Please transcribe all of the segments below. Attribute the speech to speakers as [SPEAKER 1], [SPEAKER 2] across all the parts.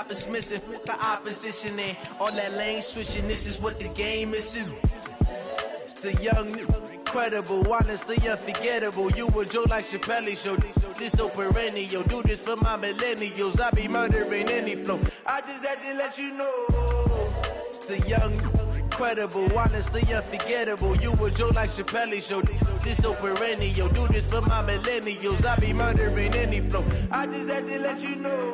[SPEAKER 1] stoppers missing. The opposition and all that lane switching. This is what the game is. It's the young, incredible, honestly unforgettable. You a Joe like Chappelle show. This so perennial. Do this for my millennials. I be murdering any flow. I just had to let you know. It's the young, incredible, honestly unforgettable. You a Joe like Chappelle show. This so perennial. Do this for my millennials. I be murdering any flow. I just had to let you know.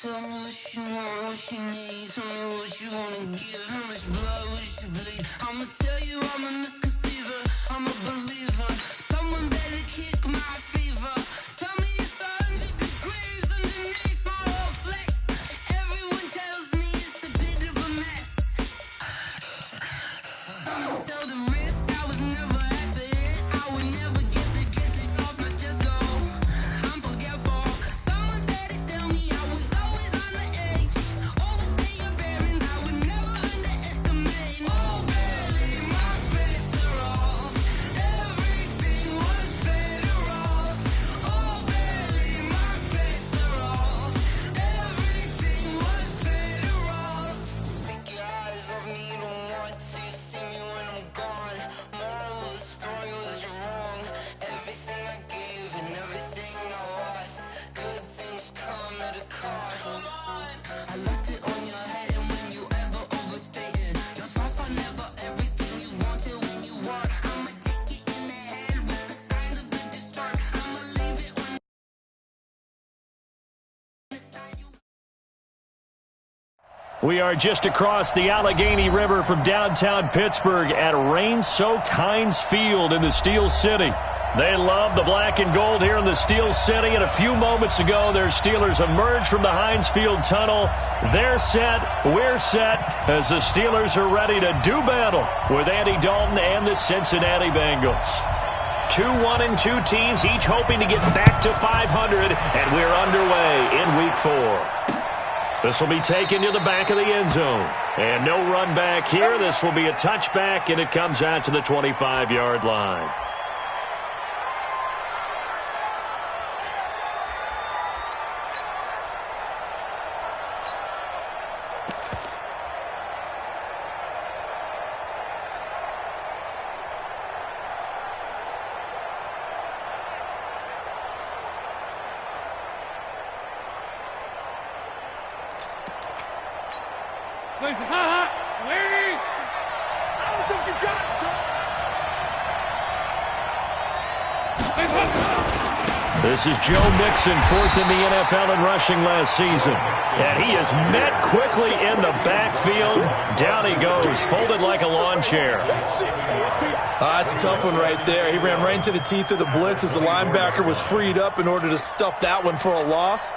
[SPEAKER 2] Tell me what you want, what you need. Tell me what you wanna give. How much blood would you bleed? I'ma tell you I'm a misconceiver. I'm a believer. Someone better kick my fever. Tell me it's 100 degrees underneath my whole flesh. Everyone tells me it's a bit of a mess. I'ma tell the risk I was never at the end. I would never get it off my chest though. I'm forgetful. Someone better tell me I was always on the edge. Overstay your bearings, I would never underestimate. Oh barely, my bets are off. Everything was better off. Oh barely, my bets are off. Everything was better off. Take your eyes off me, don't want to see me when I'm gone. Moral of the story was you're wrong. Everything I gave and everything I lost. Good things come at a cost. I left it on your head, and when you ever overstay it, your thoughts are never everything you wanted when you want. I'ma take it in the head with the signs of a distort. I'ma leave it on the side you.
[SPEAKER 3] We are just across the Allegheny River from downtown Pittsburgh at rain-soaked Heinz Field in the Steel City. They love the black and gold here in the Steel City, and a few moments ago, their Steelers emerged from the Heinz Field tunnel. They're set, we're set, as the Steelers are ready to do battle with Andy Dalton and the Cincinnati Bengals. 2-1-2 teams, each hoping to get back to 500, and we're underway in Week 4. This will be taken to the back of the end zone. And no run back here. This will be a touchback, and it comes out to the 25-yard line. This is Joe Mixon, fourth in the NFL in rushing last season. And he is met quickly in the backfield. Down he goes, folded like a lawn chair.
[SPEAKER 4] That's a tough one right there. He ran right into the teeth of the blitz as the linebacker was freed up in order to stuff that one for a loss.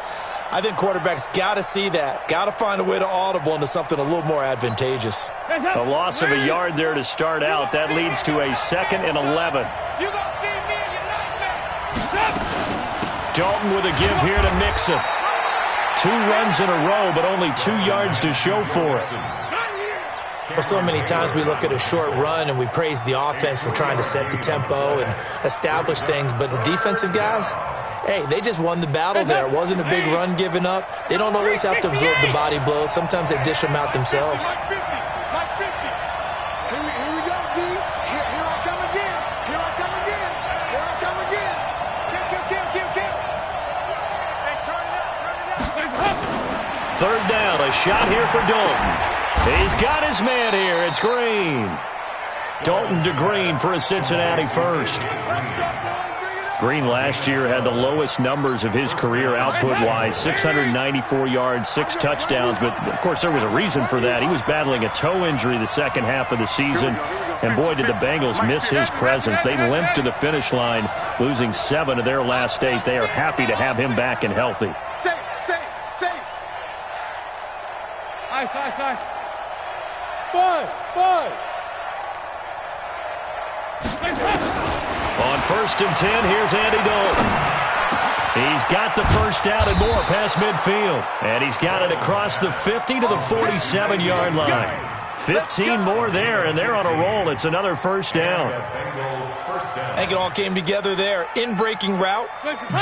[SPEAKER 4] I think quarterbacks got to see that. Got to find a way to audible into something a little more advantageous.
[SPEAKER 3] A loss of a yard there to start out. That leads to a 2nd and 11. Dalton with a give here to Mixon. 2 runs in a row, but only 2 yards to show for it.
[SPEAKER 5] Well, so many times we look at a short run and we praise the offense for trying to set the tempo and establish things, but the defensive guys, hey, they just won the battle there. It wasn't a big run given up. They don't always have to absorb the body blows. Sometimes they dish them out themselves.
[SPEAKER 3] Third down, a shot here for Dalton. He's got his man here. It's Green. Dalton to Green for a Cincinnati first. Green last year had the lowest numbers of his career output-wise, 694 yards, 6 touchdowns. But, of course, there was a reason for that. He was battling a toe injury the second half of the season. And, boy, did the Bengals miss his presence. They limped to the finish line, losing 7 of their last 8. They are happy to have him back and healthy.
[SPEAKER 6] Five.
[SPEAKER 3] On 1st and 10, here's Andy Dalton. He's got the first down and more past midfield. And he's got it across the 50 to the 47-yard line. 15 more there, and they're on a roll. It's another first down.
[SPEAKER 4] I think it all came together there. In-breaking route,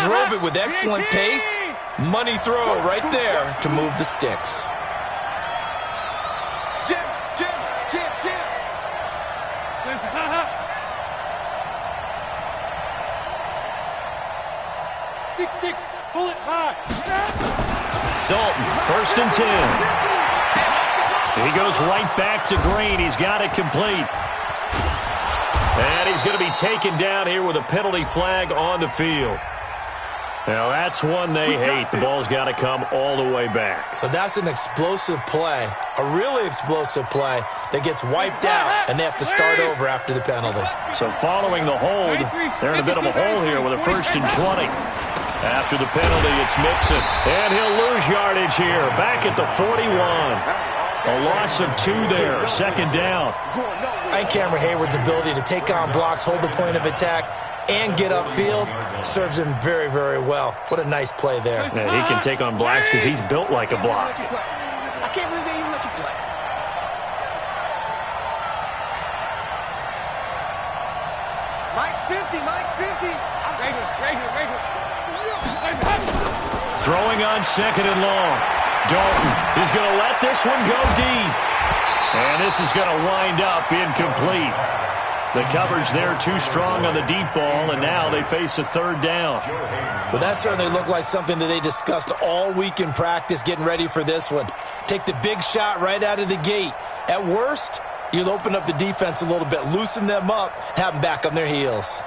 [SPEAKER 4] drove it with excellent pace. Money throw right there to move the sticks.
[SPEAKER 6] Jim. 6-6, pull it high.
[SPEAKER 3] Dalton, 1st and 10. He goes right back to Green. He's got it complete. And he's going to be taken down here with a penalty flag on the field. Now, that's one they hate. The ball's got to come all the way back.
[SPEAKER 5] So that's an explosive play, a really explosive play that gets wiped out, and they have to start over after the penalty.
[SPEAKER 3] So following the hold, they're in a bit of a hole here with a 1st and 20. After the penalty, it's Mixon. And he'll lose yardage here. Back at the 41. A loss of 2 there. 2nd down.
[SPEAKER 5] I think Cameron Hayward's ability to take on blocks, hold the point of attack, and get upfield serves him very, very well. What a nice play there.
[SPEAKER 3] Yeah, he can take on blocks because he's built like a block.
[SPEAKER 6] I can't believe they even let you play. Mike's 50. Right here.
[SPEAKER 3] Throwing on 2nd and long. Dalton is going to let this one go deep. And this is going to wind up incomplete. The coverage there too strong on the deep ball, and now they face a 3rd down.
[SPEAKER 5] Well, that certainly looked like something that they discussed all week in practice getting ready for this one. Take the big shot right out of the gate. At worst, you'll open up the defense a little bit, loosen them up, and have them back on their heels.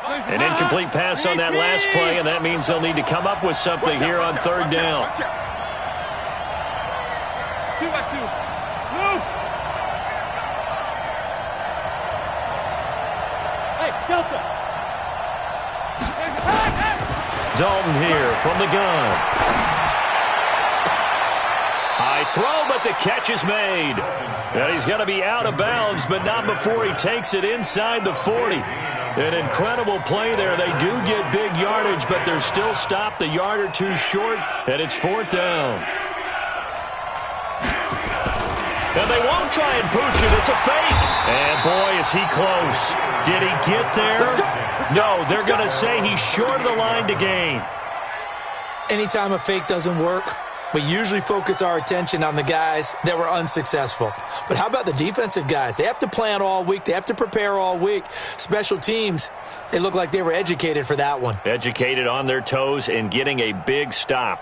[SPEAKER 3] An incomplete pass on that last play, and that means they'll need to come up with something here on 3rd down.
[SPEAKER 6] 2-2. Move. Hey, Delta.
[SPEAKER 3] Dalton here from the gun. High throw, but the catch is made. And he's going to be out of bounds, but not before he takes it inside the 40. An incredible play there. They do get big yardage, but they're still stopped a yard or two short, and it's 4th down. And they won't try and pooch it. It's a fake. And, boy, is he close. Did he get there? No, they're going to say he's short of the line to gain.
[SPEAKER 5] Anytime a fake doesn't work, we usually focus our attention on the guys that were unsuccessful. But how about the defensive guys? They have to plan all week. They have to prepare all week. Special teams, they look like they were educated for that one.
[SPEAKER 3] Educated on their toes and getting a big stop.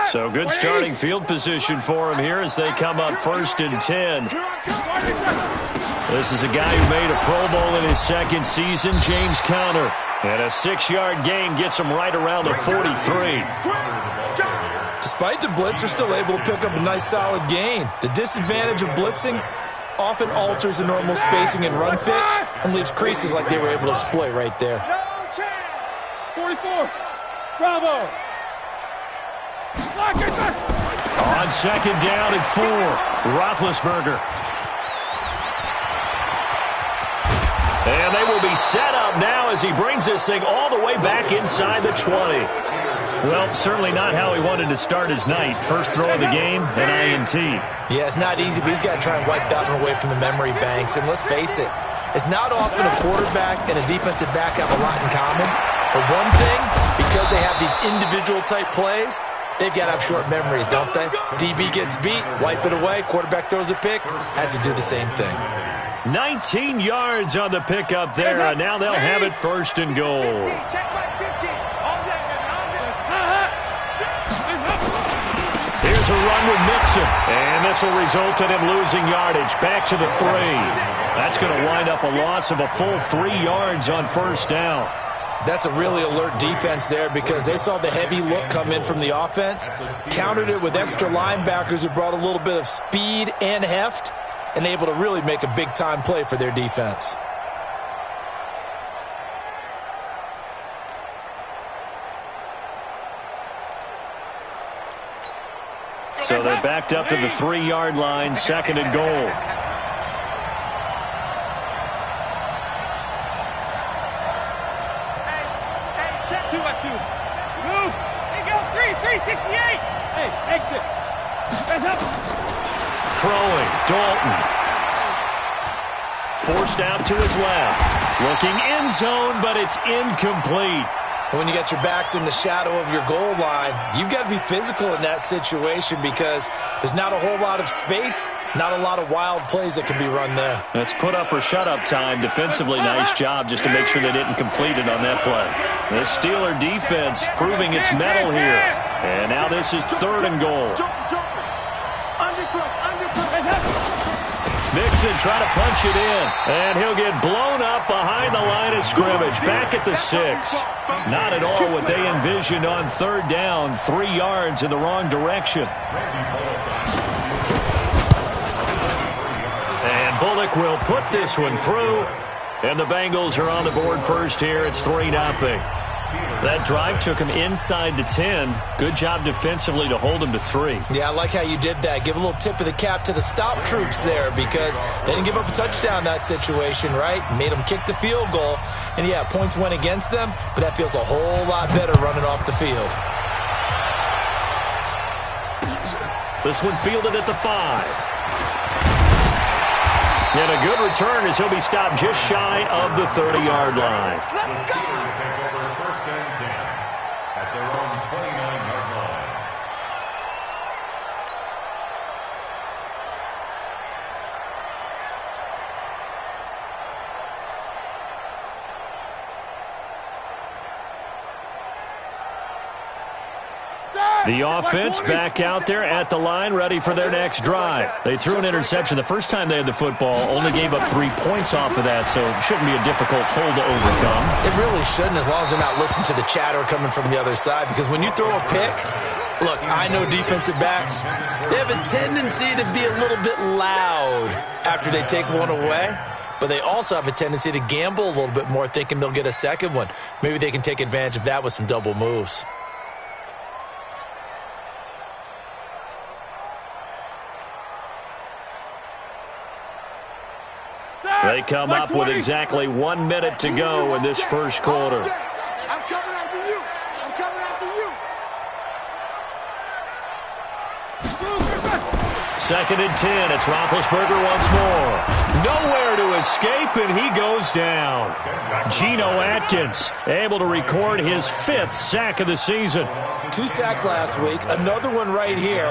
[SPEAKER 3] So good starting field position for him here as they come up 1st and 10. This is a guy who made a Pro Bowl in his 2nd season, James Conner. And a 6-yard gain gets him right around the 43.
[SPEAKER 4] Despite the blitz, they're still able to pick up a nice solid gain. The disadvantage of blitzing often alters the normal spacing and run fits and leaves creases like they were able to exploit right there.
[SPEAKER 6] 44. Bravo.
[SPEAKER 3] On 2nd down and 4, Roethlisberger. And they will be set up now as he brings this thing all the way back inside the 20. Well, certainly not how he wanted to start his night. First throw of the game, an INT.
[SPEAKER 5] Yeah, it's not easy, but he's got to try and wipe that one away from the memory banks. And let's face it, it's not often a quarterback and a defensive back have a lot in common. But one thing, because they have these individual type plays, they've got to have short memories, don't they? DB gets beat, wipe it away, quarterback throws a pick, has to do the same thing.
[SPEAKER 3] 19 yards on the pickup there, and now they'll have it 1st and goal. Here's a run with Mixon, and this will result in him losing yardage back to the 3. That's going to wind up a loss of a full 3 yards on 1st down.
[SPEAKER 5] That's a really alert defense there because they saw the heavy look come in from the offense, countered it with extra linebackers who brought a little bit of speed and heft, and able to really make a big-time play for their defense.
[SPEAKER 3] So they're backed up to the 3-yard line, 2nd and goal.
[SPEAKER 6] Check 2 at 2. Move. Hey, go 368. Hey, exit. Hands up.
[SPEAKER 3] Throwing, Dalton. Forced out to his left. Looking end zone, but it's incomplete.
[SPEAKER 5] When you got your backs in the shadow of your goal line, you've got to be physical in that situation because there's not a whole lot of space, not a lot of wild plays that can be run there.
[SPEAKER 3] That's put up or shut up time. Defensively, nice job just to make sure they didn't complete it on that play. The Steeler defense proving its mettle here. And now this is 3rd and goal. Mixon trying to punch it in, and he'll get blown up behind the line of scrimmage, back at the 6. Not at all what they envisioned on 3rd down, 3 yards in the wrong direction. And Bullock will put this one through, and the Bengals are on the board first here. It's 3-0. That drive took him inside the 10. Good job defensively to hold him to 3.
[SPEAKER 5] Yeah, I like how you did that. Give a little tip of the cap to the stop troops there because they didn't give up a touchdown in that situation, right? Made them kick the field goal. And, yeah, points went against them, but that feels a whole lot better running off the field.
[SPEAKER 3] This one fielded at the 5. And a good return as he'll be stopped just shy of the 30-yard line.
[SPEAKER 7] Let's go! At their own 29-yard line.
[SPEAKER 3] The offense back out there at the line, ready for their next drive. They threw an interception the first time they had the football, only gave up 3 points off of that, so it shouldn't be a difficult hole to overcome.
[SPEAKER 5] It really shouldn't, as long as they're not listening to the chatter coming from the other side, because when you throw a pick, look, I know defensive backs, they have a tendency to be a little bit loud after they take one away, but they also have a tendency to gamble a little bit more, thinking they'll get a second one. Maybe they can take advantage of that with some double moves.
[SPEAKER 3] They come up with exactly 1 minute to go in this first quarter.
[SPEAKER 6] I'm coming after you. I'm coming after you.
[SPEAKER 3] 2nd and 10. It's Roethlisberger once more. Nowhere to escape, and he goes down. Geno Atkins able to record his 5th sack of the season.
[SPEAKER 5] 2 sacks last week, another one right here.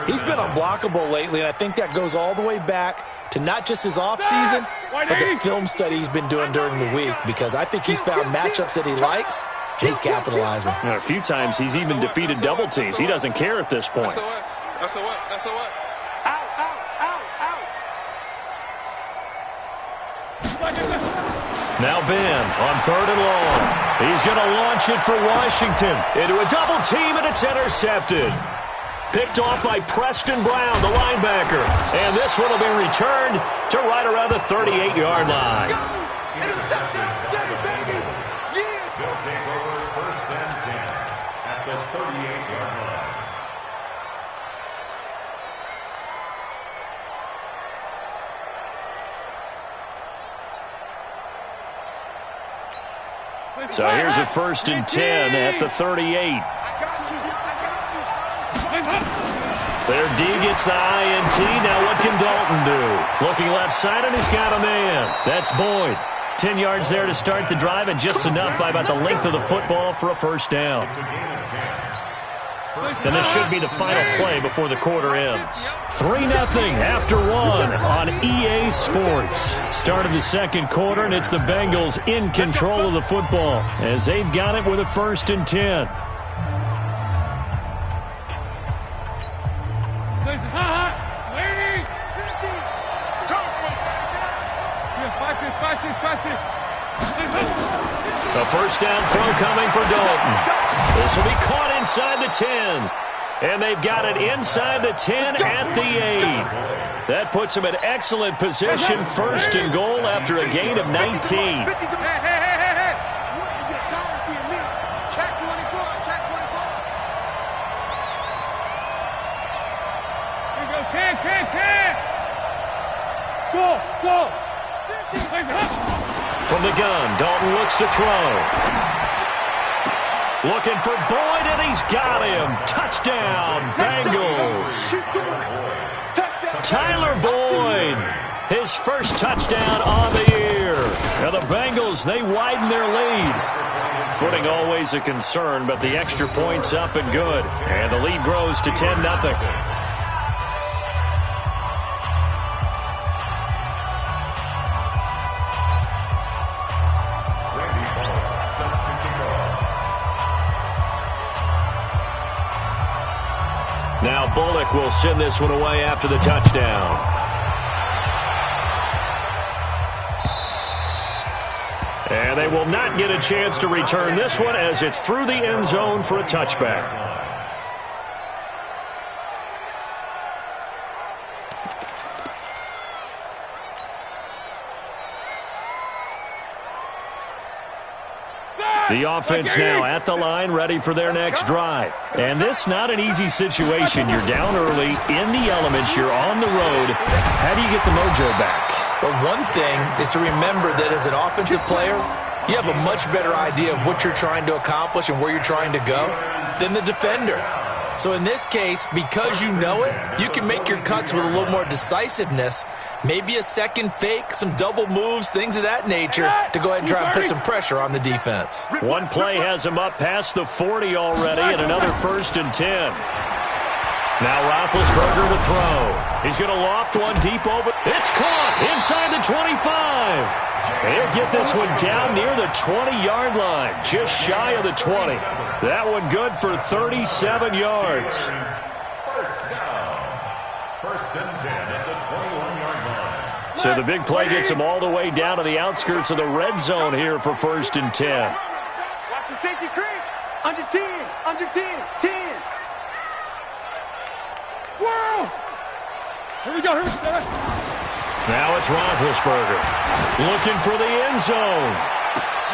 [SPEAKER 5] He's been unblockable lately, and I think that goes all the way back to not just his offseason, but the film study he's been doing during the week, because I think he's found matchups that he likes, and he's capitalizing.
[SPEAKER 3] A few times he's even defeated double teams. He doesn't care at this point.
[SPEAKER 6] That's a what?
[SPEAKER 3] Now Ben on 3rd and long. He's going to launch it for Washington into a double team, and it's intercepted. Picked off by Preston Brown, the linebacker. And this one will be returned to right around the 38-yard line.
[SPEAKER 7] They'll take over 1st and 10 at the 38-yard line.
[SPEAKER 3] So here's a 1st and 10 at the 38. Their D gets the INT. Now what can Dalton do? Looking left side, and he's got a man. That's Boyd. 10 yards there to start the drive, and just enough by about the length of the football for a 1st down. And this should be the final play before the quarter ends. 3-0 after 1 on EA Sports. Start of the 2nd quarter, and it's the Bengals in control of the football as they've got it with a 1st and 10. The 1st down throw coming for Dalton. This will be caught inside the 10. And they've got it inside the 10 at the 8. That puts them in excellent position. 1st and goal after a gain of 19.
[SPEAKER 6] Go.
[SPEAKER 3] From the gun, Dalton looks to throw. Looking for Boyd, and he's got him. Touchdown, Bengals. Tyler Boyd, his first touchdown on the year. Now the Bengals, they widen their lead. Footing always a concern, but the extra point's up and good. And the lead grows to 10-0. Now Bullock will send this one away after the touchdown. And they will not get a chance to return this one as it's through the end zone for a touchback. The offense now at the line, ready for their next drive. And this not an easy situation. You're down early, in the elements, you're on the road. How do you get the mojo back?
[SPEAKER 5] Well, one thing is to remember that as an offensive player, you have a much better idea of what you're trying to accomplish and where you're trying to go than the defender. So in this case, because you know it, you can make your cuts with a little more decisiveness, maybe a second fake, some double moves, things of that nature, to go ahead and try and put some pressure on the defense.
[SPEAKER 3] One play has him up past the 40 already, and another 1st and 10. Now Roethlisberger to throw. He's going to loft one deep over. It's caught inside the 25. He'll get this one down near the 20-yard line, just shy of the 20. That one good for 37 yards.
[SPEAKER 7] First down. 1st and 10 at the 21-yard line.
[SPEAKER 3] So the big play gets him all the way down to the outskirts of the red zone here for 1st and 10.
[SPEAKER 6] Watch the safety creep. Under 10. 10. Whoa! Here we go.
[SPEAKER 3] Now it's Roethlisberger looking for the end zone.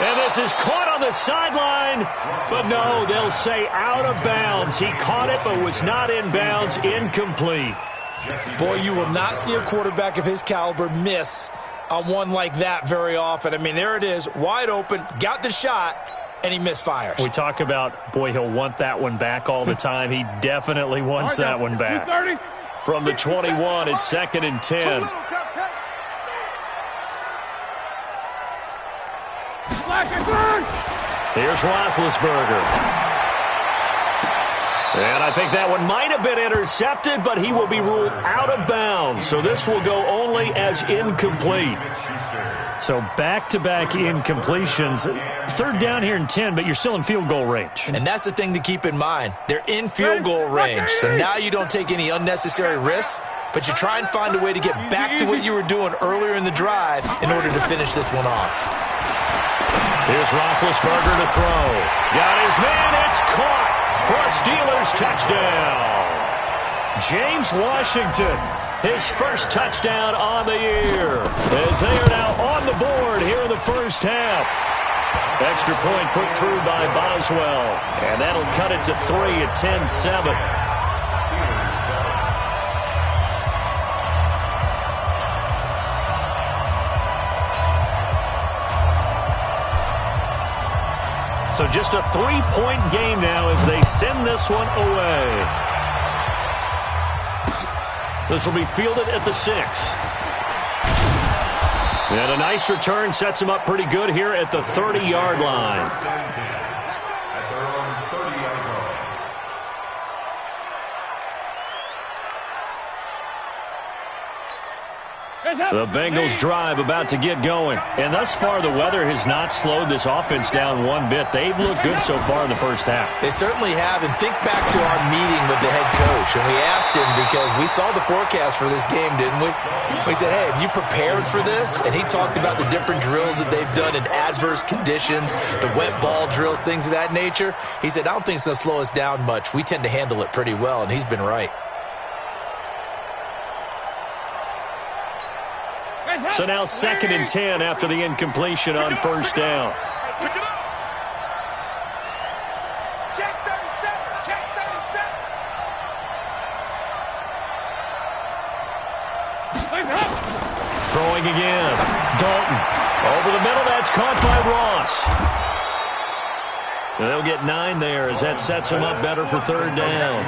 [SPEAKER 3] And this is caught on the sideline. But no, they'll say out of bounds. He caught it but was not in bounds. Incomplete.
[SPEAKER 5] Boy, you will not see a quarterback of his caliber miss on one like that very often. I mean, there it is, wide open, got the shot, and he misfires.
[SPEAKER 3] We talk about, boy, he'll want that one back all the time. He definitely wants that one back. From the 21, it's 2nd and 10. Here's Roethlisberger. And I think that one might have been intercepted, but he will be ruled out of bounds. So this will go only as incomplete. So back-to-back incompletions. 3rd down here and 10, but you're still in field goal range.
[SPEAKER 5] And that's the thing to keep in mind. They're in field goal range. So now you don't take any unnecessary risks, but you try and find a way to get back to what you were doing earlier in the drive in order to finish this one off.
[SPEAKER 3] Here's Roethlisberger to throw. Got his man. It's caught for a Steelers touchdown. James Washington, his first touchdown on the year, as they are now on the board here in the first half. Extra point put through by Boswell, and that'll cut it to 3 at 10-7. So just a 3-point game now as they send this one away. This will be fielded at the 6. And a nice return sets him up pretty good here at the 30-yard line.
[SPEAKER 7] At their own 30-yard line.
[SPEAKER 3] The Bengals drive about to get going. And thus far, the weather has not slowed this offense down one bit. They've looked good so far in the first half.
[SPEAKER 5] They certainly have. And think back to our meeting with the head coach. And we asked him, because we saw the forecast for this game, didn't we? We said, hey, have you prepared for this? And he talked about the different drills that they've done in adverse conditions, the wet ball drills, things of that nature. He said, I don't think it's going to slow us down much. We tend to handle it pretty well. And he's been right.
[SPEAKER 3] So now 2nd and 10 after the incompletion on 1st down.
[SPEAKER 6] Check 37. Check 37.
[SPEAKER 3] Throwing again. Dalton. Over the middle. That's caught by Ross. They'll get 9 there as that sets them up better for third down.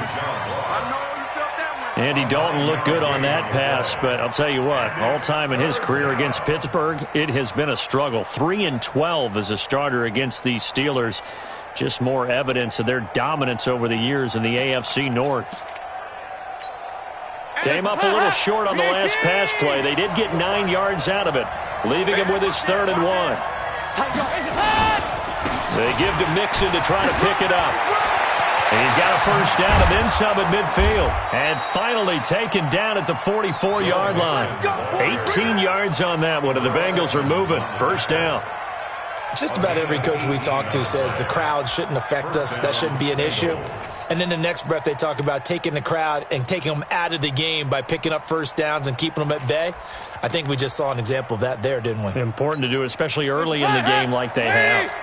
[SPEAKER 3] Andy Dalton looked good on that pass, but I'll tell you what, all time in his career against Pittsburgh, it has been a struggle. 3-12 as a starter against these Steelers. Just more evidence of their dominance over the years in the AFC North. Came up a little short on the last pass play. They did get 9 yards out of it, leaving him with his 3rd and 1. They give to Mixon to try to pick it up. And he's got a first down and then some at midfield. And finally taken down at the 44-yard line. 18 yards on that one, and the Bengals are moving. First down.
[SPEAKER 5] Just about every coach we talk to says the crowd shouldn't affect us. That shouldn't be an issue. And then the next breath they talk about taking the crowd and taking them out of the game by picking up first downs and keeping them at bay. I think we just saw an example of that there, didn't we?
[SPEAKER 3] Important to do, especially early in the game like they have.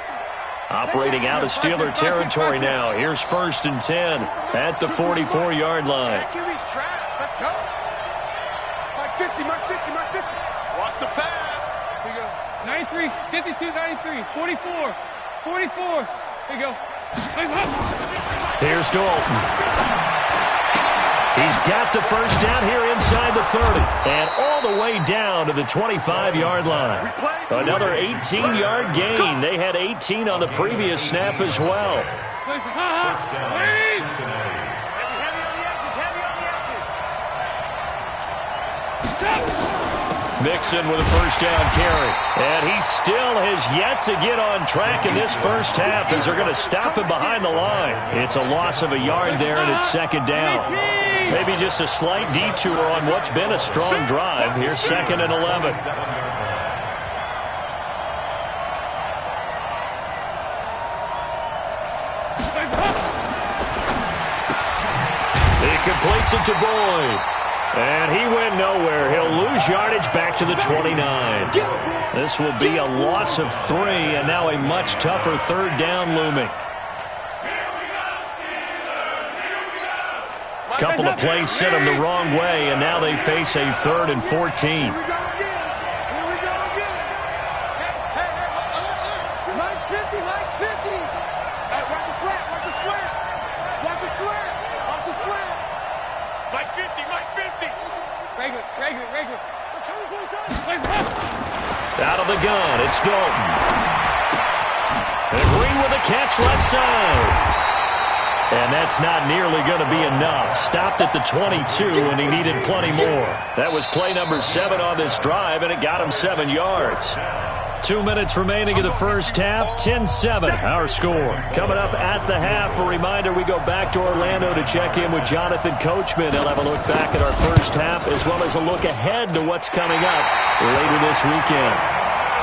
[SPEAKER 3] Operating out of Steeler territory now. Here's 1st and 10 at the 44-yard line.
[SPEAKER 6] Let's go. March 50, March 50, March 50. Watch the pass. Here you go. 93, 52, 93, 44, 44. Here you go.
[SPEAKER 3] Here's Dalton. He's got the first down here inside the 30. And all the way down to the 25-yard line. Another 18-yard gain. They had 18 on the previous snap as well. Mixon with a first down carry. And he still has yet to get on track in this first half as they're going to stop him behind the line. It's a loss of a yard there, and it's 2nd down. Maybe just a slight detour on what's been a strong drive. Here's 2nd and 11. He completes it to Boyd. And he went nowhere. He'll lose yardage back to the 29. This will be a loss of 3, and now a much tougher 3rd down looming. Couple of plays sent them the wrong way, and now they face a 3rd and 14.
[SPEAKER 6] Here we go again. Hey, Mike's 50, Mike's 50. Hey, watch the slant, watch the slant. Watch the slant, watch the slant. Mike 50, Mike 50. Regular.
[SPEAKER 3] Out of the gun, it's Dalton. And Green with a catch left side. And that's not nearly going to be enough. Stopped at the 22, and he needed plenty more. That was play number 7 on this drive, and it got him 7 yards. 2 minutes remaining in the first half. 10-7, our score. Coming up at the half, a reminder we go back to Orlando to check in with Jonathan Coachman. He'll have a look back at our first half as well as a look ahead to what's coming up later this weekend.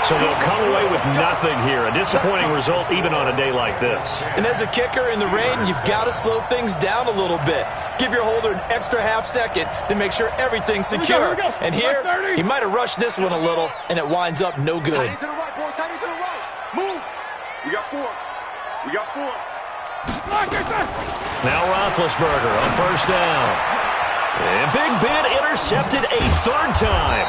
[SPEAKER 3] So they'll come away with nothing here. A disappointing result even on a day like this.
[SPEAKER 5] And as a kicker in the rain, you've got to slow things down a little bit. Give your holder an extra half second to make sure everything's secure.
[SPEAKER 6] Here we go.
[SPEAKER 5] And here, he might have rushed this one a little, and it winds up no good.
[SPEAKER 6] Tight to the right, boy. Tight to the right. Move. We got 4.
[SPEAKER 3] Now Roethlisberger on first down. And Big Ben intercepted a 3rd time.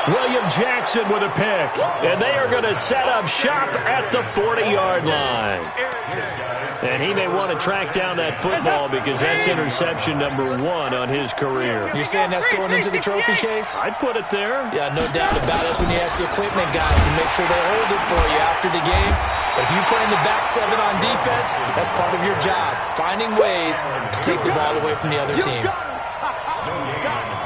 [SPEAKER 3] William Jackson with a pick. And they are going to set up shop at the 40-yard line. And he may want to track down that football because that's interception number 1 on his career.
[SPEAKER 5] You're saying that's going into the trophy case?
[SPEAKER 3] I'd put it there.
[SPEAKER 5] Yeah, no doubt about it. That's when you ask the equipment guys to make sure they hold it for you after the game. But if you play in the back 7 on defense, that's part of your job, finding ways to take the ball away from the other team.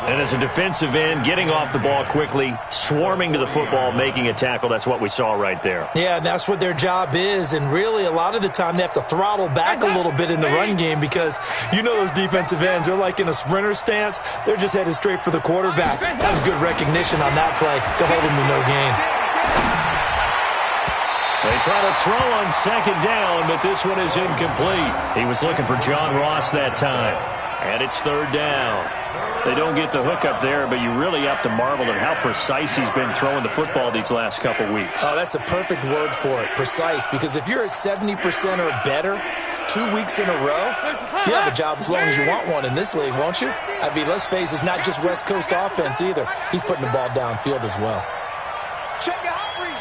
[SPEAKER 3] And as a defensive end, getting off the ball quickly, swarming to the football, making a tackle, that's what we saw right there.
[SPEAKER 5] Yeah, and that's what their job is. And really, a lot of the time, they have to throttle back a little bit in the run game because you know those defensive ends, they're like in a sprinter stance. They're just headed straight for the quarterback. That was good recognition on that play to hold him to no gain.
[SPEAKER 3] They try to throw on 2nd down, but this one is incomplete. He was looking for John Ross that time. And it's 3rd down. They don't get the hook up there, but you really have to marvel at how precise he's been throwing the football these last couple weeks.
[SPEAKER 5] Oh, that's a perfect word for it, precise, because if you're at 70% or better, 2 weeks in a row? You have a job as long as you want one in this league, won't you? I mean, let's face it, it's not just West Coast offense either. He's putting the ball downfield as well.
[SPEAKER 6] Check your hot read.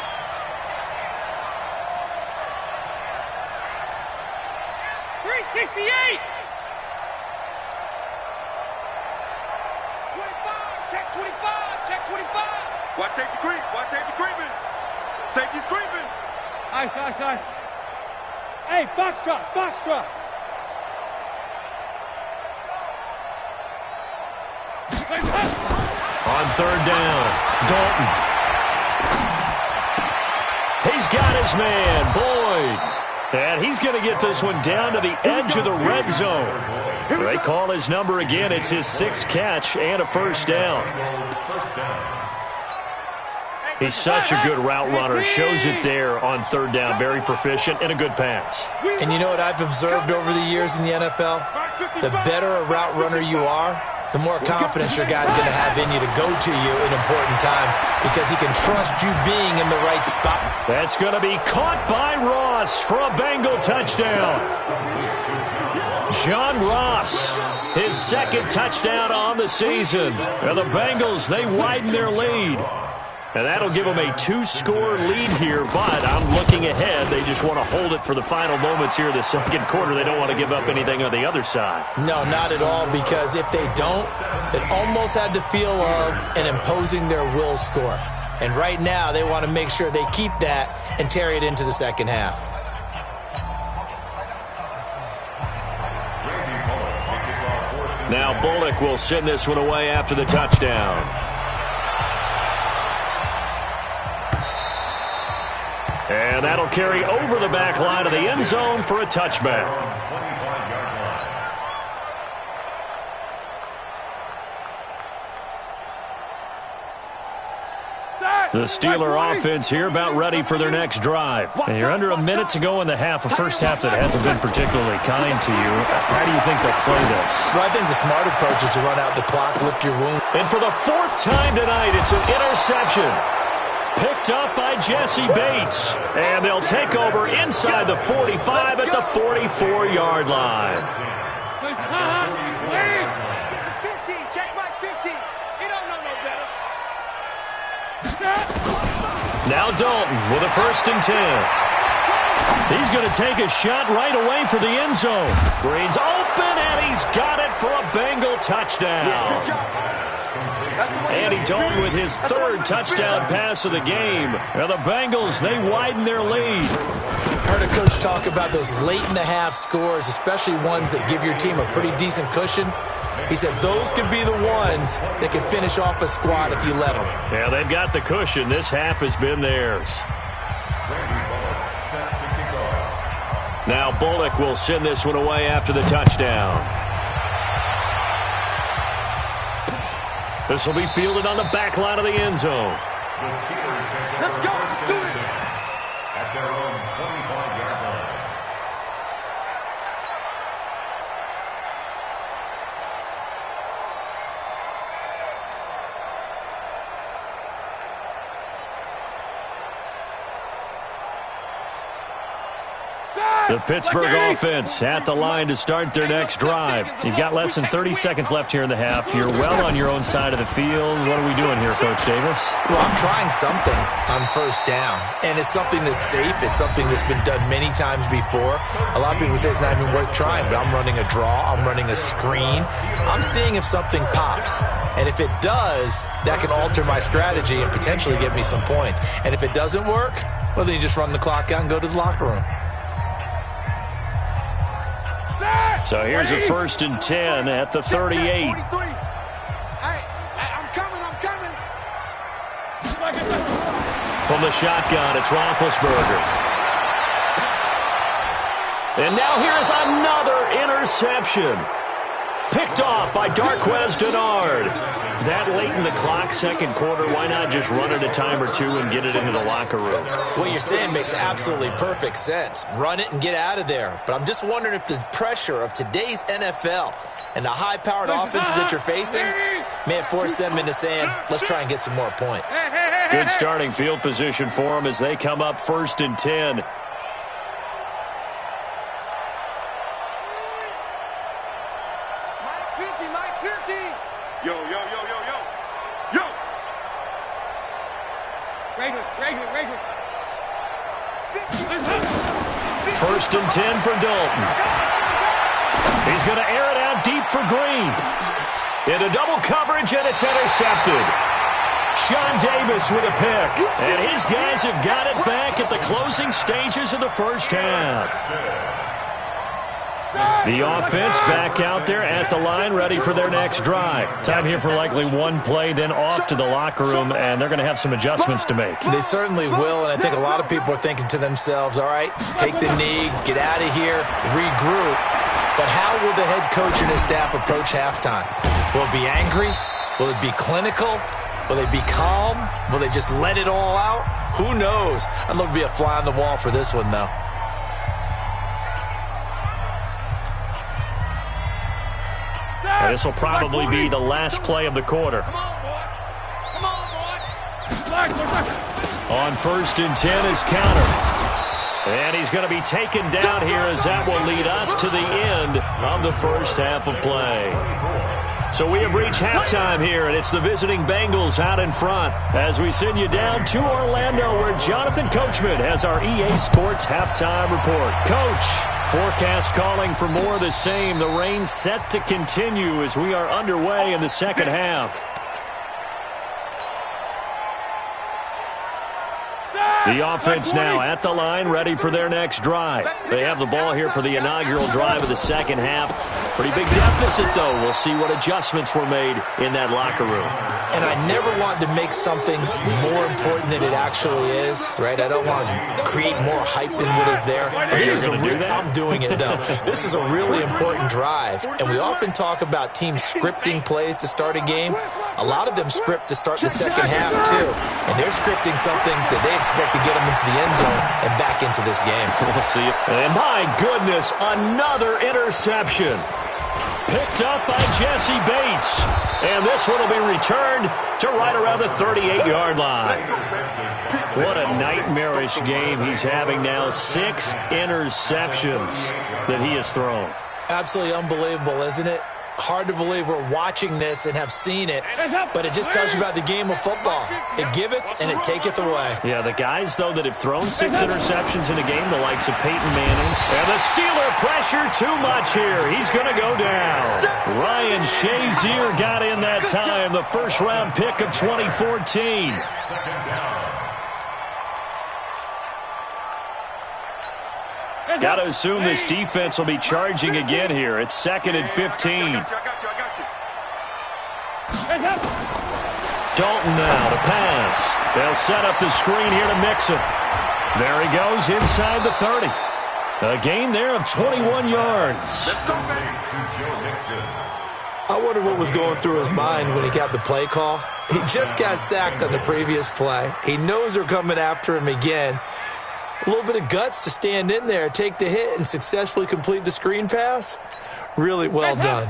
[SPEAKER 6] 368. 25. Check 25. Check 25. Watch safety creep. Watch safety creeping. Safety's creeping. Nice. Hey, box drop.
[SPEAKER 3] On third down, Dalton. He's got his man, Boyd. And he's going to get this one down to the edge of the red zone. They call his number again. It's his 6th catch and a first down. He's such a good route runner. Shows it there on third down. Very proficient and a good pass.
[SPEAKER 5] And you know what I've observed over the years in the NFL? The better a route runner you are, the more confidence your guy's going to have in you to go to you in important times because he can trust you being in the right spot.
[SPEAKER 3] That's going to be caught by Ross for a Bengal touchdown. John Ross, his 2nd touchdown on the season. And the Bengals, they widen their lead. And that'll give them a 2-score lead here, but I'm looking ahead. They just want to hold it for the final moments here in the second quarter. They don't want to give up anything on the other side.
[SPEAKER 5] No, not at all, because if they don't, it almost had the feel of an imposing their will score. And right now, they want to make sure they keep that and carry it into the second half.
[SPEAKER 3] Now Bullock will send this one away after the touchdown. And that'll carry over the back line of the end zone for a touchback. The Steeler offense here about ready for their next drive. And you're under a minute to go in the half, a first half that hasn't been particularly kind to you. How do you think they'll play this?
[SPEAKER 5] Well, I think the smart approach is to run out the clock, lick your wound.
[SPEAKER 3] And for the 4th time tonight, it's an interception. Picked up by Jesse Bates. And they'll take over inside the 45 at the 44-yard line.
[SPEAKER 6] 50. Check my 50. He don't know no better.
[SPEAKER 3] Now Dalton with a 1st and 10. He's going to take a shot right away for the end zone. Green's open, and he's got it for a Bengal touchdown. Andy Dalton with his 3rd touchdown pass of the game. Now the Bengals, they widen their lead.
[SPEAKER 5] Heard a coach talk about those late-in-the-half scores, especially ones that give your team a pretty decent cushion. He said those could be the ones that can finish off a squad if you let them.
[SPEAKER 3] Yeah, they've got the cushion. This half has been theirs. Now Bullock will send this one away after the touchdown. This will be fielded on the back line of the end zone.
[SPEAKER 6] Let's go. Do it.
[SPEAKER 7] At their own 25-yard line.
[SPEAKER 3] The Pittsburgh offense at the line to start their next drive. You've got less than 30 seconds left here in the half. You're well on your own side of the field. What are we doing here, Coach Davis?
[SPEAKER 5] Well, I'm trying something on 1st down, and it's something that's safe. It's something that's been done many times before. A lot of people say it's not even worth trying, but I'm running a draw. I'm running a screen. I'm seeing if something pops, and if it does, that can alter my strategy and potentially get me some points. And if it doesn't work, well, then you just run the clock out and go to the locker room.
[SPEAKER 3] So here's a 1st and 10 at the 38.
[SPEAKER 6] Hey, I'm coming.
[SPEAKER 3] From the shotgun, it's Roethlisberger. And now here's another interception. Picked off by Darqueze Dennard. That late in the clock, second quarter, why not just run it a time or two and get it into the locker room?
[SPEAKER 5] What you're saying makes absolutely perfect sense. Run it and get out of there. But I'm just wondering if the pressure of today's NFL and the high-powered offenses that you're facing may have forced them into saying, let's try and get some more points.
[SPEAKER 3] Good starting field position for them as they come up 1st and 10.
[SPEAKER 6] Regular.
[SPEAKER 3] 1st and 10 for Dalton. He's going to air it out deep for Green. Into double coverage, and it's intercepted. Sean Davis with a pick. And his guys have got it back at the closing stages of the first half. The offense back out there at the line, ready for their next drive. Time here for likely one play, then off to the locker room, and they're going to have some adjustments to make.
[SPEAKER 5] They certainly will, and I think a lot of people are thinking to themselves, all right, take the knee, get out of here, regroup. But how will the head coach and his staff approach halftime? Will it be angry? Will it be clinical? Will they be calm? Will they just let it all out? Who knows? I'd love to be a fly on the wall for this one, though.
[SPEAKER 3] And this will probably be the last play of the quarter.
[SPEAKER 6] Come on, boy.
[SPEAKER 3] On 1st and 10 is counter. And he's going to be taken down here as that will lead us to the end of the first half of play. So we have reached halftime here, and it's the visiting Bengals out in front as we send you down to Orlando, where Jonathan Coachman has our EA Sports halftime report. Coach, forecast calling for more of the same. The rain set to continue as we are underway in the second half. The offense now at the line, ready for their next drive. They have the ball here for the inaugural drive of the second half. Pretty big deficit, though. We'll see what adjustments were made in that locker room.
[SPEAKER 5] And I never want to make something more important than it actually is, right? I don't want to create more hype than what is there. But this is I'm doing it, though. This is a really important drive. And we often talk about teams scripting plays to start a game. A lot of them script to start the second half, too. And they're scripting something that they expect to get them into the end zone and back into this game.
[SPEAKER 3] We'll see it. And my goodness, another interception. Picked up by Jesse Bates. And this one will be returned to right around the 38-yard line. What a nightmarish game he's having now. 6 interceptions that he has thrown.
[SPEAKER 5] Absolutely unbelievable, isn't it? Hard to believe we're watching this and have seen it, but it just tells you about the game of football. It giveth and it taketh away.
[SPEAKER 3] Yeah, the guys, though, that have thrown 6 interceptions in a game, the likes of Peyton Manning. And the Steeler pressure too much here. He's going to go down. Ryan Shazier got in that time, the first-round pick of 2014. Got to assume this defense will be charging again here. It's 2nd and 15. Dalton now to pass. They'll set up the screen here to Mixon. There he goes inside the 30. A gain there of 21 yards.
[SPEAKER 5] I wonder what was going through his mind when he got the play call. He just got sacked on the previous play. He knows they're coming after him again. A little bit of guts to stand in there, take the hit, and successfully complete the screen pass. Really well done.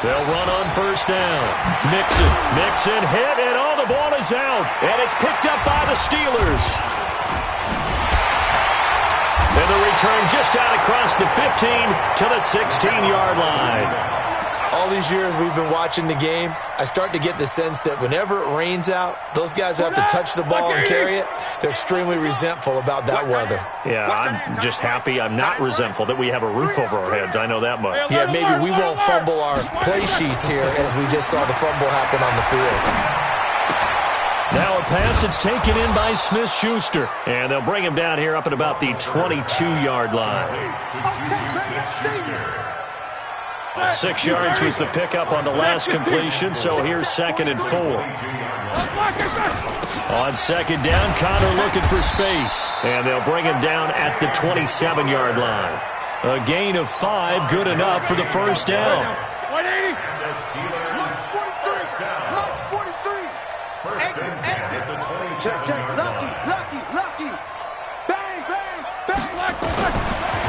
[SPEAKER 3] They'll run on first down. Mixon hit, and the ball is out. And it's picked up by the Steelers. And the return just out across the 15 to the 16-yard line.
[SPEAKER 5] All these years we've been watching the game, I start to get the sense that whenever it rains out, those guys who have to touch the ball and carry it, they're extremely resentful about that weather.
[SPEAKER 3] Yeah, I'm just happy I'm not resentful that we have a roof over our heads. I know that much.
[SPEAKER 5] Yeah, maybe we won't fumble our play sheets here as we just saw the fumble happen on the field.
[SPEAKER 3] Now a pass that's taken in by Smith-Schuster. And they'll bring him down here up at about the 22-yard line. 6 yards was the pickup on the last completion, so here's 2nd and 4. On 2nd down, Connor looking for space. And they'll bring him down at the 27-yard line. A gain of 5, good enough for the first down.
[SPEAKER 6] 180. Lucky. Bang.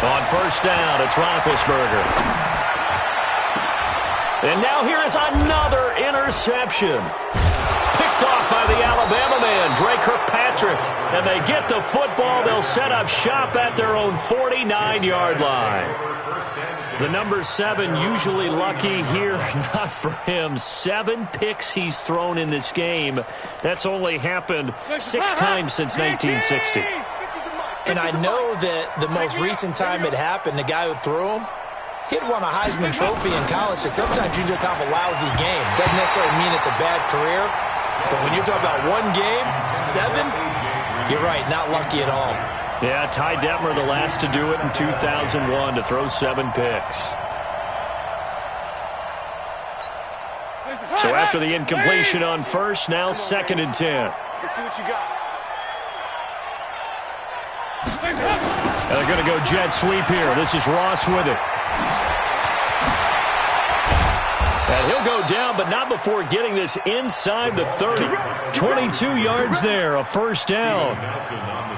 [SPEAKER 3] On first down, it's Roethlisberger. And now here is another interception. Picked off by the Alabama man. man, Dre Kirkpatrick. And they get the football. They'll set up shop at their own 49-yard line. The number 7 usually lucky here. Not for him. 7 picks he's thrown in this game. That's only happened 6 times since 1960.
[SPEAKER 5] And I know that the most recent time it happened, the guy who threw him, he'd won a Heisman Trophy in college, so sometimes you just have a lousy game. Doesn't necessarily mean it's a bad career, but when you're talking about one game, 7, you're right, not lucky at all.
[SPEAKER 3] Yeah, Ty Detmer, the last to do it in 2001, to throw 7 picks. So after the incompletion on first, now 2nd and 10.
[SPEAKER 6] Let's see what you got.
[SPEAKER 3] And they're going to go jet sweep here. This is Ross with it. And he'll go down, but not before getting this inside the 30. 22 yards there, a first down.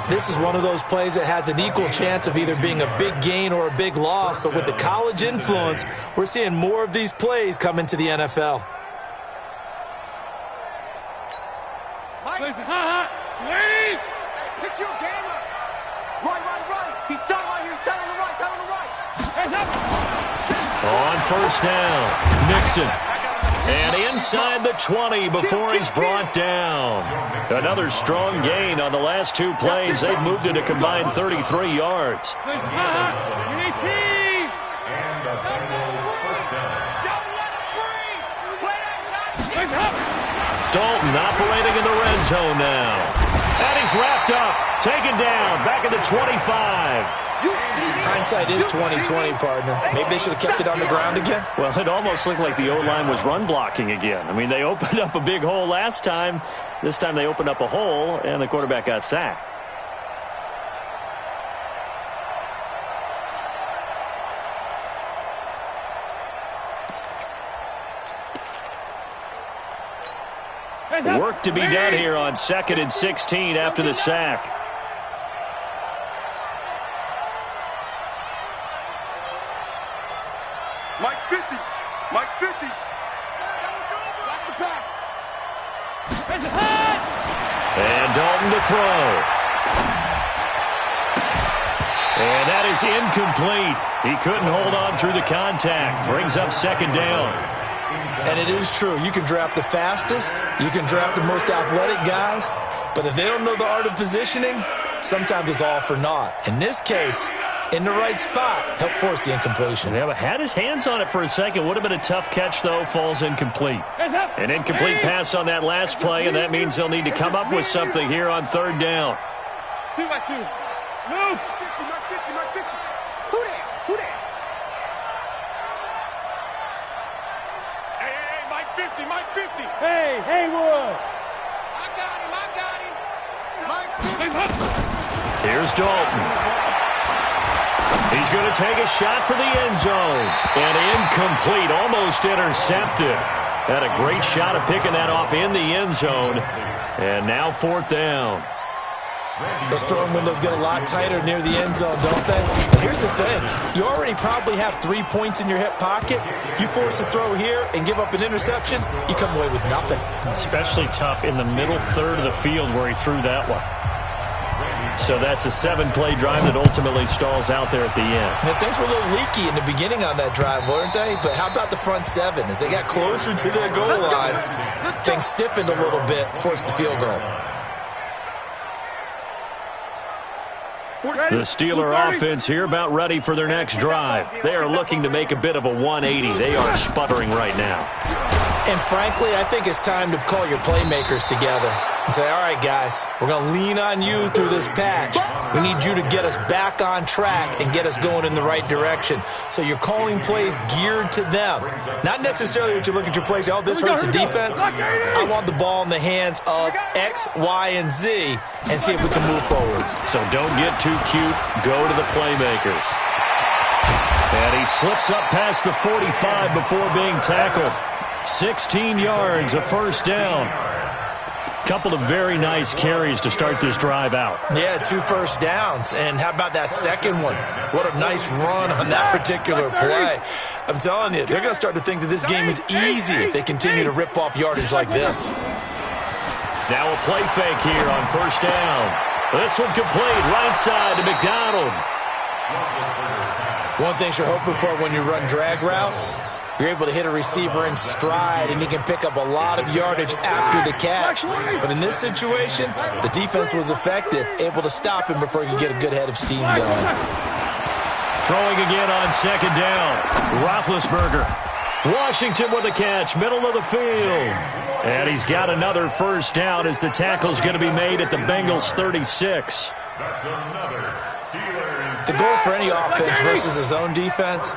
[SPEAKER 5] This is one of those plays that has an equal chance of either being a big gain or a big loss, but with the college influence, we're seeing more of these plays come into the NFL.
[SPEAKER 6] Hey, pick your game up. Right. He's telling right here. He's telling the right.
[SPEAKER 3] On first down, Nixon. And inside the 20 before he's brought down. Another strong gain on the last 2 plays. They've moved it a combined 33 yards.
[SPEAKER 7] And the Bengals first down.
[SPEAKER 3] Dalton operating in the red zone now. And he's wrapped up, taken down, back at the 25.
[SPEAKER 5] Hindsight is 20/20, partner. Maybe they should have kept it on the ground again.
[SPEAKER 3] Well, it almost looked like the O-line was run blocking again. I mean, they opened up a big hole last time. This time they opened up a hole, and the quarterback got sacked. Work to be done here on 2nd and 16 after the sack.
[SPEAKER 6] Mike 50. Watch the pass.
[SPEAKER 3] And Dalton to throw. And that is incomplete. He couldn't hold on through the contact. Brings up 2nd down.
[SPEAKER 5] And it is true. You can draft the fastest. You can draft the most athletic guys. But if they don't know the art of positioning, sometimes it's all for naught. In this case, in the right spot, helped force the incompletion.
[SPEAKER 3] Yeah, but had his hands on it for a second. Would have been a tough catch, though. Falls incomplete. An incomplete pass on that last play, and that means they'll need to come up with something here on 3rd down.
[SPEAKER 6] 2 by 2. Move. 50. Who that? Hey, Mike 50.
[SPEAKER 8] Hey, Haywood.
[SPEAKER 6] I got him. Mike's 50.
[SPEAKER 3] Here's Dalton. He's going to take a shot for the end zone. And incomplete, almost intercepted. Had a great shot of picking that off in the end zone. And now 4th down.
[SPEAKER 5] Those throwing windows get a lot tighter near the end zone, don't they? And here's the thing. You already probably have 3 points in your hip pocket. You force a throw here and give up an interception, you come away with nothing.
[SPEAKER 3] Especially tough in the middle third of the field where he threw that one. So that's a 7-play drive that ultimately stalls out there at the end.
[SPEAKER 5] And things were a little leaky in the beginning on that drive, weren't they? But how about the front 7? As they got closer to the goal line, things stiffened a little bit, forced the field goal.
[SPEAKER 3] The Steeler offense here about ready for their next drive. They are looking to make a bit of a 180. They are sputtering right now.
[SPEAKER 5] And frankly, I think it's time to call your playmakers together and say, all right, guys, we're going to lean on you through this patch. We need you to get us back on track and get us going in the right direction. So you're calling plays geared to them. Not necessarily what you look at your plays, oh, this hurts the defense. I want the ball in the hands of X, Y, and Z and see if we can move forward.
[SPEAKER 3] So don't get too cute. Go to the playmakers. And he slips up past the 45 before being tackled. 16 yards, a first down. Couple of very nice carries to start this drive out.
[SPEAKER 5] Yeah, 2 first downs. And how about that second one? What a nice run on that particular play. I'm telling you, they're going to start to think that this game is easy if they continue to rip off yardage like this.
[SPEAKER 3] Now a play fake here on first down. This one complete, right side to McDonald.
[SPEAKER 5] One thing you're hoping for when you run drag routes, you're able to hit a receiver in stride, and he can pick up a lot of yardage after the catch. But in this situation, the defense was effective, able to stop him before he could get a good head of steam going.
[SPEAKER 3] Throwing again on second down. Roethlisberger. Washington with a catch, middle of the field. And he's got another first down as the tackle's going to be made at the Bengals 36.
[SPEAKER 7] That's another Steelers.
[SPEAKER 5] The goal for any offense versus his own defense,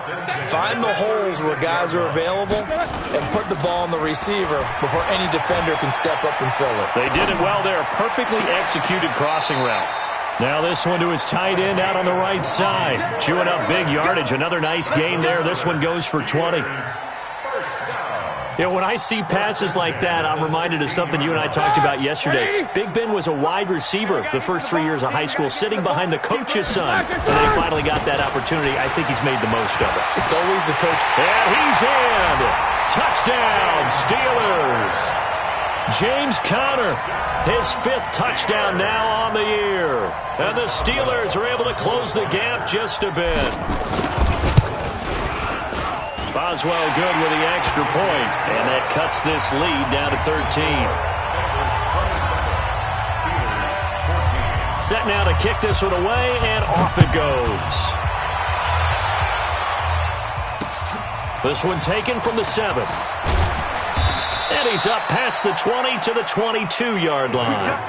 [SPEAKER 5] find the holes where guys are available and put the ball on the receiver before any defender can step up and fill it.
[SPEAKER 3] They did it well there. Perfectly executed crossing route. Now this one to his tight end out on the right side. Chewing up big yardage. Another nice gain there. This one goes for 20. You know, when I see passes like that, I'm reminded of something you and I talked about yesterday. Big Ben was a wide receiver the first 3 years of high school, sitting behind the coach's son. And then he finally got that opportunity. I think he's made the most of it.
[SPEAKER 5] It's always the coach.
[SPEAKER 3] And he's in. Touchdown, Steelers. James Conner, his 5th touchdown now on the year. And the Steelers are able to close the gap just a bit. Boswell good with the extra point, and that cuts this lead down to 13. Set now to kick this one away, and off it goes. This one taken from the 7. And he's up past the 20 to the 22-yard line.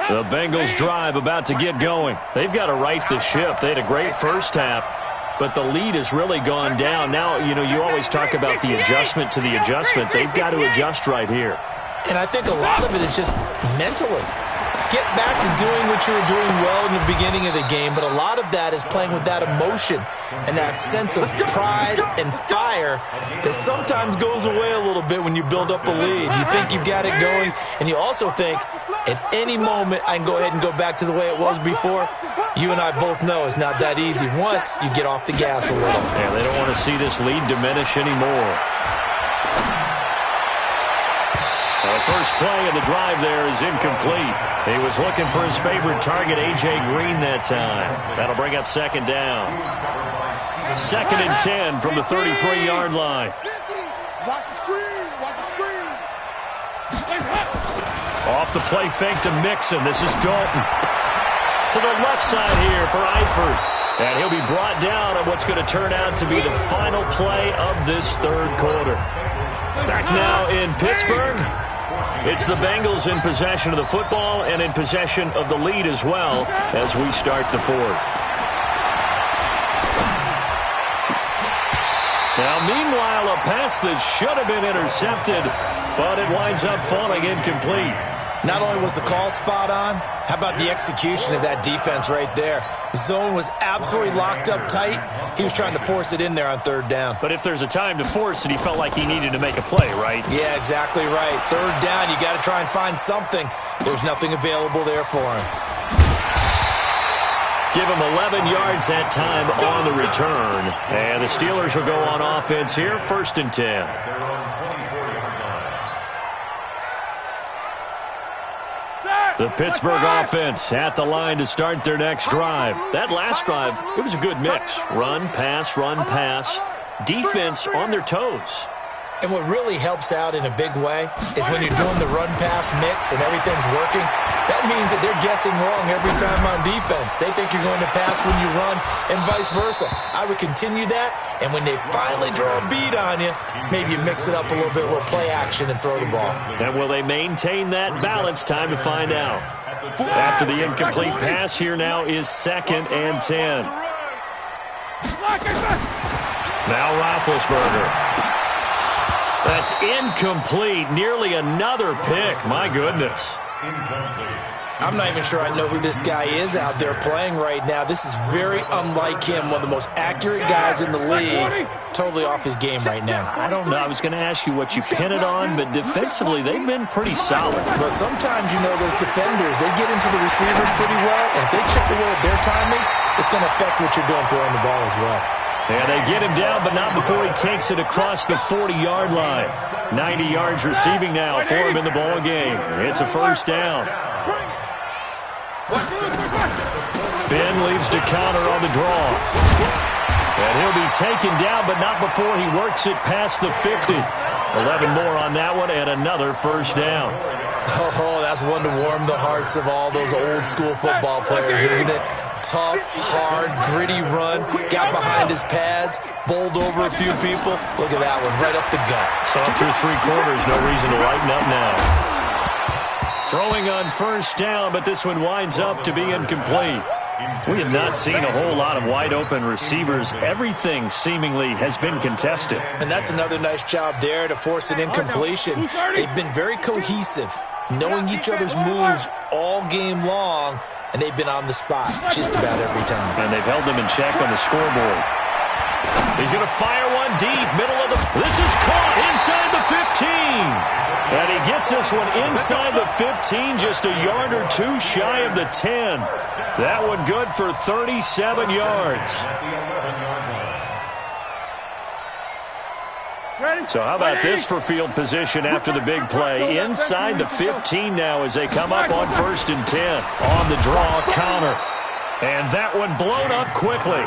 [SPEAKER 3] The Bengals drive about to get going. They've got to right the ship. They had a great first half, but the lead has really gone down. Now, you know, you always talk about the adjustment to the adjustment. They've got to adjust right here.
[SPEAKER 5] And I think a lot of it is just mentally. Get back to doing what you were doing well in the beginning of the game, but a lot of that is playing with that emotion and that sense of pride and fire that sometimes goes away a little bit when you build up a lead. You think you've got it going, and you also think, at any moment, I can go ahead and go back to the way it was before. You and I both know it's not that easy once you get off the gas a little.
[SPEAKER 3] Yeah, they don't want to see this lead diminish anymore. The first play of the drive there is incomplete. He was looking for his favorite target, A.J. Green, that time. That'll bring up second down. 2nd and 10 from the 33-yard line.
[SPEAKER 6] Watch the screen. Watch the screen.
[SPEAKER 3] Off the play fake to Mixon. This is Dalton. To the left side here for Eifert. And he'll be brought down on what's going to turn out to be the final play of this third quarter. Back now in Pittsburgh. It's the Bengals in possession of the football and in possession of the lead as well as we start the 4th. Now, meanwhile, a pass that should have been intercepted, but it winds up falling incomplete.
[SPEAKER 5] Not only was the call spot on, how about the execution of that defense right there? The zone was absolutely locked up tight. He was trying to force it in there on 3rd down.
[SPEAKER 3] But if there's a time to force it, he felt like he needed to make a play, right?
[SPEAKER 5] Yeah, exactly right. 3rd down, you got to try and find something. There's nothing available there for him.
[SPEAKER 3] Give him 11 yards that time on the return. And the Steelers will go on offense here, 1st and 10. The Pittsburgh offense at the line to start their next drive. That last drive, it was a good mix. Run, pass, defense on their toes.
[SPEAKER 5] And what really helps out in a big way is when you're doing the run-pass mix and everything's working, that means that they're guessing wrong every time on defense. They think you're going to pass when you run and vice versa. I would continue that, and when they finally draw a bead on you, maybe you mix it up a little bit, a little play action, and throw the ball. And
[SPEAKER 3] will they maintain that balance? Time to find out. After the incomplete pass, here now is 2nd and 10. Now Roethlisberger. That's incomplete. Nearly another pick. My goodness.
[SPEAKER 5] I'm not even sure I know who this guy is out there playing right now. This is very unlike him. One of the most accurate guys in the league. Totally off his game right now.
[SPEAKER 3] I don't know. I was going to ask you what you pin it on, but defensively, they've been pretty solid.
[SPEAKER 5] But sometimes, you know, those defenders, they get into the receivers pretty well, and if they chip away at their timing, it's going to affect what you're doing throwing the ball as well.
[SPEAKER 3] And they get him down, but not before he takes it across the 40-yard line. 90 yards receiving now for him in the ball game. It's a first down. Ben leaves to counter on the draw. And he'll be taken down, but not before he works it past the 50. 11 more on that one, and another first down.
[SPEAKER 5] Oh, that's one to warm the hearts of all those old-school football players, isn't it? Tough, hard, gritty run, got behind his pads, bowled over a few people. Look at that one, right up the gut.
[SPEAKER 3] So through 3 quarters, no reason to lighten up now. Throwing on first down, but this one winds up to be incomplete. We have not seen a whole lot of wide-open receivers. Everything seemingly has been contested.
[SPEAKER 5] And that's another nice job there to force an incompletion. They've been very cohesive, knowing each other's moves all game long, and they've been on the spot just about every time.
[SPEAKER 3] And they've held them in check on the scoreboard. He's going to fire one deep, middle of the... This is caught inside the 15. And he gets this one inside the 15, just a yard or two shy of the 10. That one good for 37 yards. So how about this for field position after the big play? Inside the 15 now as they come up on 1st and 10. On the draw, counter. And that one blown up quickly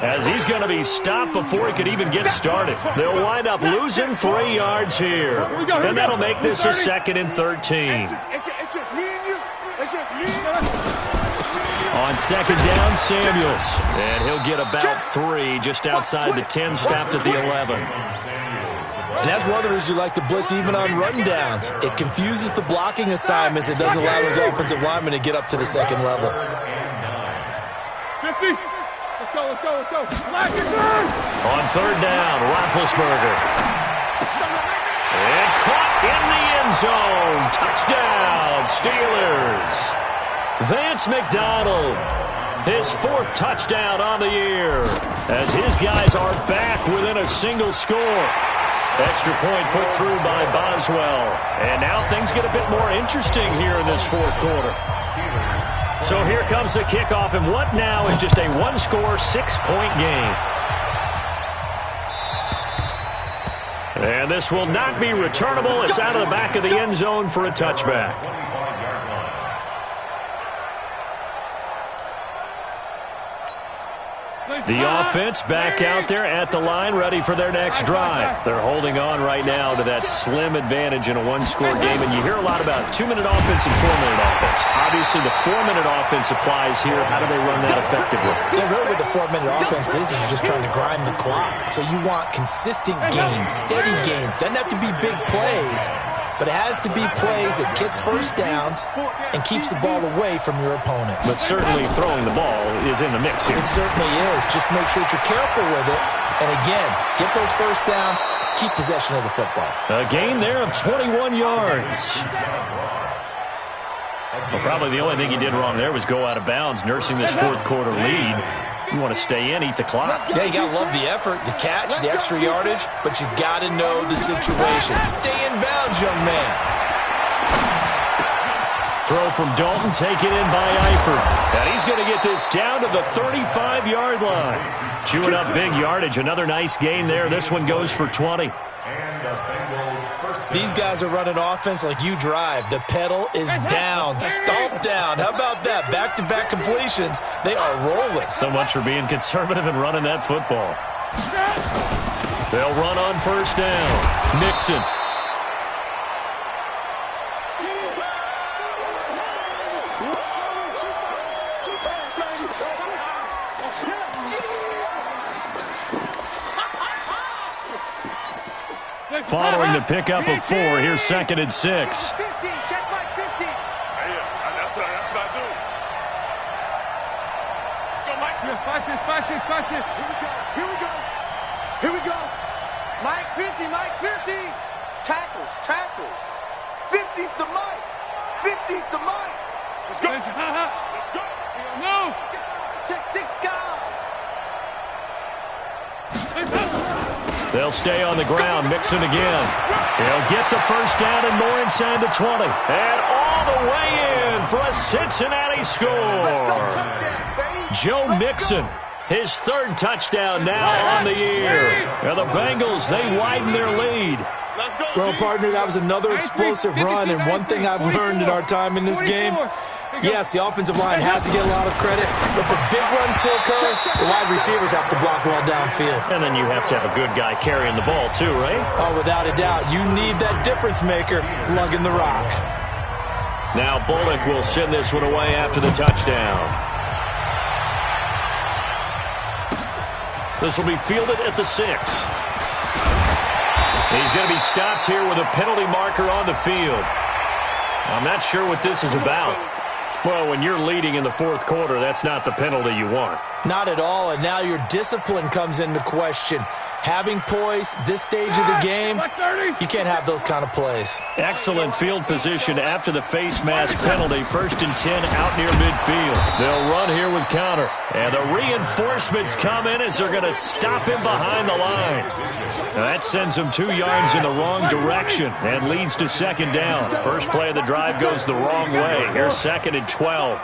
[SPEAKER 3] as he's going to be stopped before he could even get started. They'll wind up losing 3 yards here. And that'll make this a 2nd and 13.
[SPEAKER 6] It's just me and you. It's just me and you.
[SPEAKER 3] On 2nd down, Samuels. And he'll get about 3 just outside the 10, stopped at the 11.
[SPEAKER 5] And that's one of the reasons you like to blitz even on rundowns. It confuses the blocking assignments. It doesn't allow those offensive linemen to get up to the 2nd level.
[SPEAKER 6] 50. Let's go.
[SPEAKER 3] On 3rd down, Roethlisberger. And caught in the end zone. Touchdown, Steelers. Vance McDonald, his 4th touchdown on the year, as his guys are back within a single score. Extra point put through by Boswell. And now things get a bit more interesting here in this 4th quarter. So here comes the kickoff, and what now is just a 1-score, 6-point game. And this will not be returnable. It's out of the back of the end zone for a touchback. The offense back out there at the line, ready for their next drive. They're holding on right now to that slim advantage in a 1-score game, and you hear a lot about 2-minute offense and 4-minute offense. Obviously, the 4-minute offense applies here. How do they run that effectively?
[SPEAKER 5] Yeah, really what the 4-minute offense is you're just trying to grind the clock. So you want consistent gains, steady gains. Doesn't have to be big plays, but it has to be plays that gets first downs and keeps the ball away from your opponent.
[SPEAKER 3] But certainly throwing the ball is in the mix here.
[SPEAKER 5] It certainly is. Just make sure that you're careful with it. And again, get those first downs, keep possession of the football.
[SPEAKER 3] A gain there of 21 yards. Well, probably the only thing he did wrong there was go out of bounds, nursing this 4th quarter lead. You want to stay in, eat the clock.
[SPEAKER 5] Yeah, you got to love the effort, the catch, the extra yardage, but you got to know the situation. Stay in bounds, young man.
[SPEAKER 3] Throw from Dalton, taken in by Eifert. And he's going to get this down to the 35-yard line. Chewing up big yardage. Another nice gain there. This one goes for 20.
[SPEAKER 5] These guys are running offense like you drive. The pedal is down, stomp down. How about that? Back-to-back completions. They are rolling.
[SPEAKER 3] So much for being conservative and running that football. They'll run on 1st down. Mixon. Following the pickup of 4, here's 2nd and 6.
[SPEAKER 6] 50, check my 50. That's what I do. Go, Mike. Watch this. Here we go. Mike 50. Tackles. 50's the Mike. Let's go. Move. Check 6 guys.
[SPEAKER 3] They'll stay on the ground. Mixon again. He'll get the first down and more inside the 20. And all the way in for a Cincinnati score. Joe Mixon, his third touchdown now on the year. And the Bengals, they widen their lead.
[SPEAKER 4] Well, partner, that was another explosive run, and one thing I've learned in our time in this game, yes, the offensive line has to get a lot of credit, but for big runs to occur, the wide receivers have to block well downfield.
[SPEAKER 3] And then you have to have a good guy carrying the ball too, right?
[SPEAKER 4] Oh, without a doubt. You need that difference maker lugging the rock.
[SPEAKER 3] Now Bullock will send this one away after the touchdown. This will be fielded at the 6. He's going to be stopped here with a penalty marker on the field. I'm not sure what this is about. Well, when you're leading in the fourth quarter, that's not the penalty you want.
[SPEAKER 4] Not at all, and now your discipline comes into question. Having poise this stage of the game, you can't have those kind of plays.
[SPEAKER 3] Excellent field position after the face mask penalty. 1st and 10 out near midfield. They'll run here with counter. And the reinforcements come in as they're going to stop him behind the line. Now that sends him 2 yards in the wrong direction and leads to 2nd down. First play of the drive goes the wrong way. Here's 2nd and 12.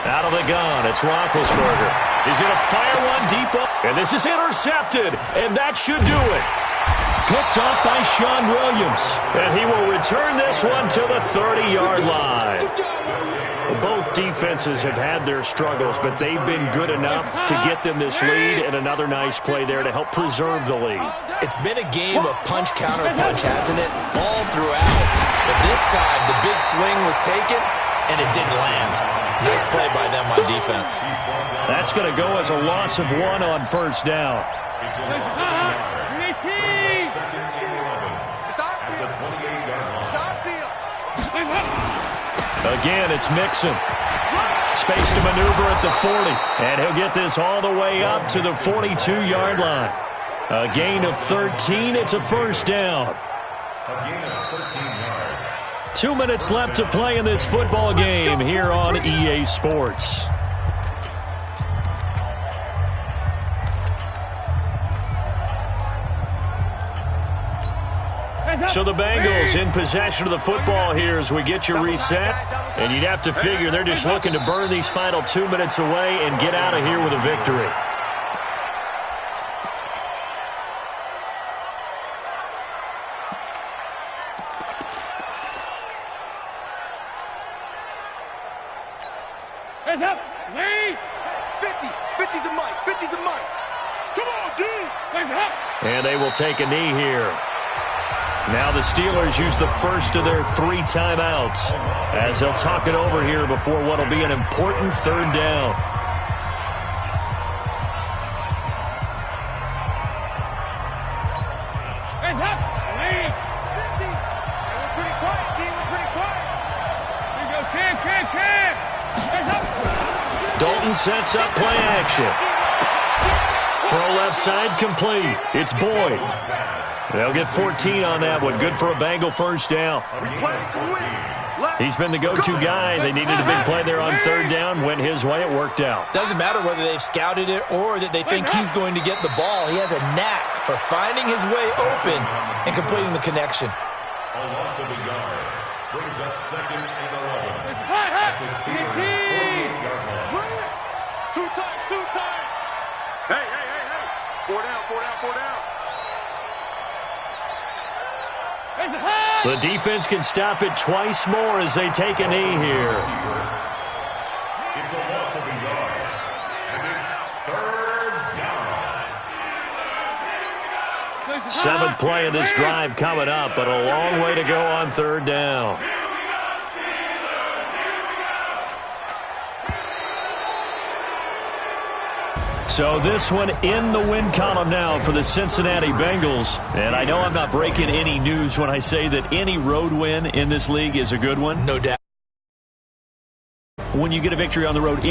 [SPEAKER 3] Out of the gun, it's Roethlisberger. He's going to fire one deep up, and this is intercepted, and that should do it. Picked off by Sean Williams, and he will return this one to the 30-yard line. Both defenses have had their struggles, but they've been good enough to get them this lead, and another nice play there to help preserve the lead.
[SPEAKER 4] It's been a game of punch-counter-punch, hasn't it? All throughout. But this time, the big swing was taken, and it didn't land. Nice play by them on defense.
[SPEAKER 3] That's going to go as a loss of 1 on 1st down. Again, it's Mixon. Space to maneuver at the 40. And he'll get this all the way up to the 42-yard line. A gain of 13. It's a 1st down. 2 minutes left to play in this football game here on EA Sports. So the Bengals in possession of the football here as we get you reset. And you'd have to figure they're just looking to burn these final 2 minutes away and get out of here with a victory.
[SPEAKER 6] Hands up! Lead! 50! 50's the mic! 50's the mic! Come on, dude! Hands up!
[SPEAKER 3] And they will take a knee here. Now the Steelers use the first of their 3 timeouts as they'll talk it over here before what will be an important 3rd down.
[SPEAKER 6] Hands up! Lead! 50! We're pretty quiet, team. We're pretty quiet. Here you go, Cam! Hands up!
[SPEAKER 3] Dalton sets up play action. Throw left side complete. It's Boyd. They'll get 14 on that one. Good for a Bengal 1st down. He's been the go-to guy. They needed a big play there on 3rd down. Went his way. It worked out.
[SPEAKER 4] Doesn't matter whether they've scouted it or that they think he's going to get the ball. He has a knack for finding his way open and completing the connection.
[SPEAKER 7] A loss of a yard brings up 2nd and 11.
[SPEAKER 6] At
[SPEAKER 7] the Steelers' 48-yard line.
[SPEAKER 6] 2 times! Hey! 4 down!
[SPEAKER 3] The defense can stop it twice more as they take a knee here.
[SPEAKER 7] It's a loss of a yard, and it's 3rd down.
[SPEAKER 3] 7th play of this drive coming up, but a long way to go on 3rd down. So this one in the win column now for the Cincinnati Bengals. And I know I'm not breaking any news when I say that any road win in this league is a good one.
[SPEAKER 4] No doubt.
[SPEAKER 3] When you get a victory on the road